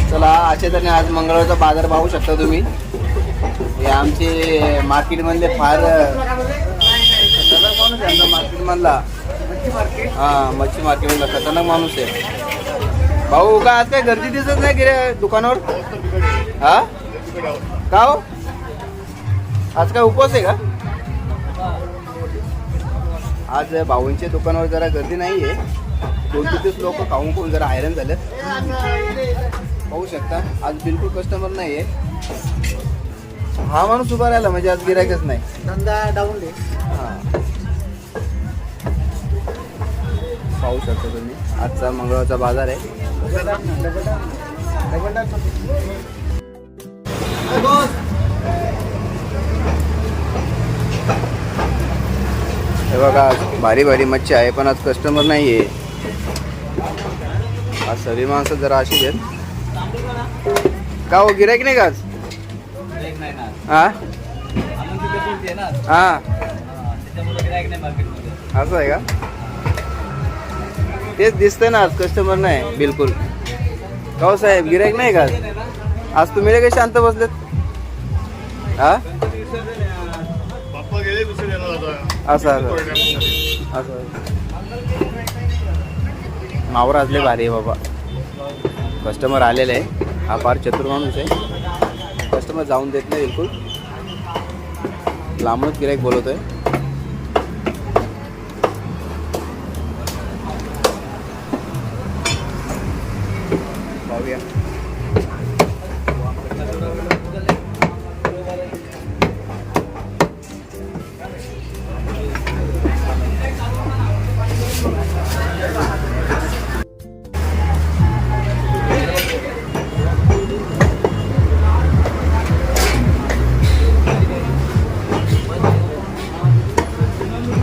चला असे तर आज मंगळवारचा बाजार पाहू शकता तुम्ही. हे आमचे मार्केट मधले फार माणूस आहे आमचा मार्केट मधला. हा मच्छी मार्केट मधला खतरनाक माणूस आहे भाऊ. का आज काय गर्दी दिसत नाही गिरे दुकानावर? हा का हो आज काय उपवास आहे का? आज भाऊंच्या दुकानावर जरा गर्दी नाही आहे. 2-3 लोक खाऊन जरा हैराण झालेत. पाहू शकता आज बिलकुल कस्टमर नाही आहे. हा माणूस उभा राहिला म्हणजे आज गिरायकच नाही. धंदा डाऊन दे. हा पाहू शकता तुम्ही आजचा मंगळवारचा बाजार आहे. हे बघा भारी भारी मच्छी आहे पण आज कस्टमर नाही आहे. आज सगळी माणसं जरा अशी आहेत. का हो गिरायक नाही का आज? हा हा असं आहे का? तेच दिसतंय ना आज कस्टमर नाही बिलकुल. का हो साहेब गिरायक नाही का आज? आज तुम्ही काय शांत बसलेत? हा असं असं मावर असले भारी आहे बाबा. कस्टमर आलेले आहे. हा फार चतुर माणूस आहे. कस्टमर जाऊन देत नाही बिलकुल. लांबूनच गिरायक बोलवतोय. पाहूया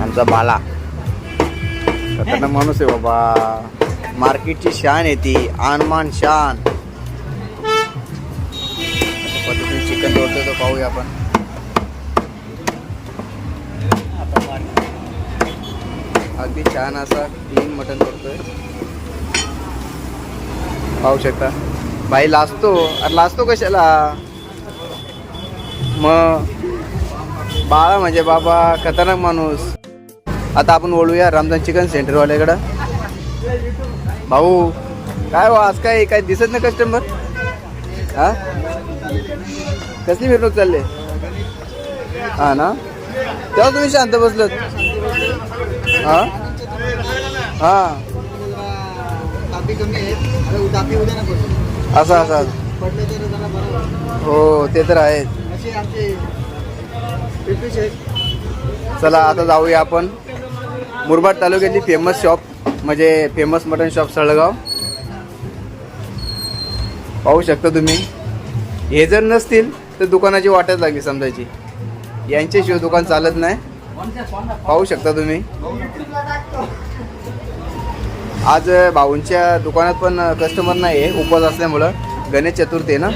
आमचा बाला. खतरनाक माणूस आहे बाबा. मार्केटची शान आहे ती. आनमान शान. पद्धतीने चिकन तोडतोय तो पाहूया आपण. अगदी छान असा क्लीन मटन तोडतोय. पाहू शकता भाई लाजतो. अरे लाजतो कशाला? मग बाळा म्हणजे बाबा खतरनाक माणूस. आता आपण बोलूया रमजान चिकन सेंटरवाल्याकडं. भाऊ काय हो आज काय दिसत नाही कस्टमर? हा कसली मिरवणूक चालले? हा ना तेव्हा तुम्ही शांत बसलात. हा हा असं असं हो ते तर आहे. चला आता जाऊया आपण मुरबाड तालुक्यातली फेमस शॉप म्हणजे फेमस मटन शॉप सळगाव. पाहू शकता तुम्ही. हे जर नसतील तर दुकानाची वाटच लागली समजायची. यांच्याशिवाय दुकान चालत नाही. पाहू शकता तुम्ही. आज भाऊंच्या दुकानात पण कस्टमर नाही आहे उपवास असल्यामुळं. गणेश चतुर्थी ना.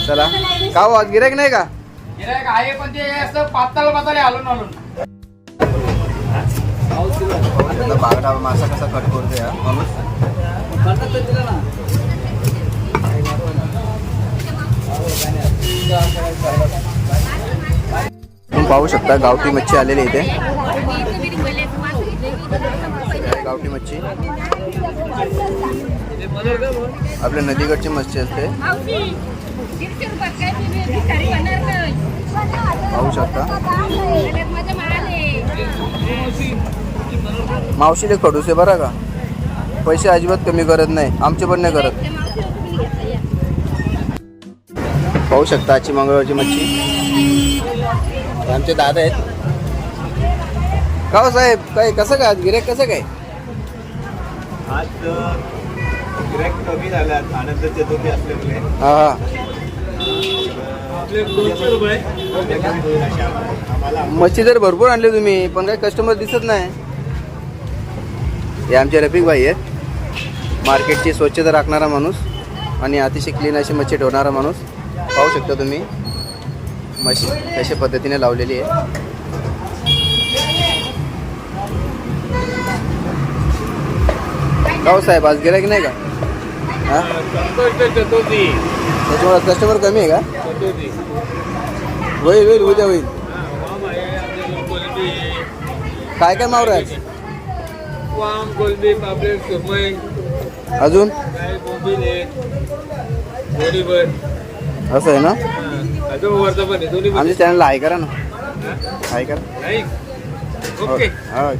चला का हो आज गिरायक नाही का? गिरायक आहे पण ते असं पातळ आलून बागडा मासा कसा कट करतोय हा माणूस. तुम्ही पाहू शकता गावठी मच्छी आलेली इथे. गावठी मच्छी आपल्या नदीकडची मच्छी असते. पाहू शकता मावशीले खडूस आहे बरं का. पैसे अजिबात कमी करत नाही. आमचे पण नाही करत. पाहू शकता आजची मंगळवारची मच्छी. आमचे दादा आहेत. का हो साहेब काय कसं काय गिऱ्हाईक कसं काय? आज गिऱ्हाईक कमी झालं आनंद चतुर्थी असल्यामुळे. हा मच्छी तर भरपूर आणली तुम्ही पण काही कस्टमर दिसत नाही. हे आमचे रफिक भाई आहेत. मार्केटची स्वच्छता राखणारा माणूस आणि अतिशय क्लीन अशी मच्छी ठेवणारा माणूस. पाहू शकता तुम्ही मच्छी कशा पद्धतीने लावलेली आहे. का हो साहेब, आज गिरायक नाही का? हा, त्याच्यामुळे कस्टमर कमी आहे का? होईल होईल, उद्या होईल. काय काय मावरा आहे वाम, कोलबी, पापलेट, सुरमई, अजून? काय बोंबील आहे, दोन्हीभर. असं आहे ना. अजून वरचं पण आहे, दोन्ही पण. आमच्या चॅनलला हाय करा ना, हाय करा. नाही. हो, ओके. हा.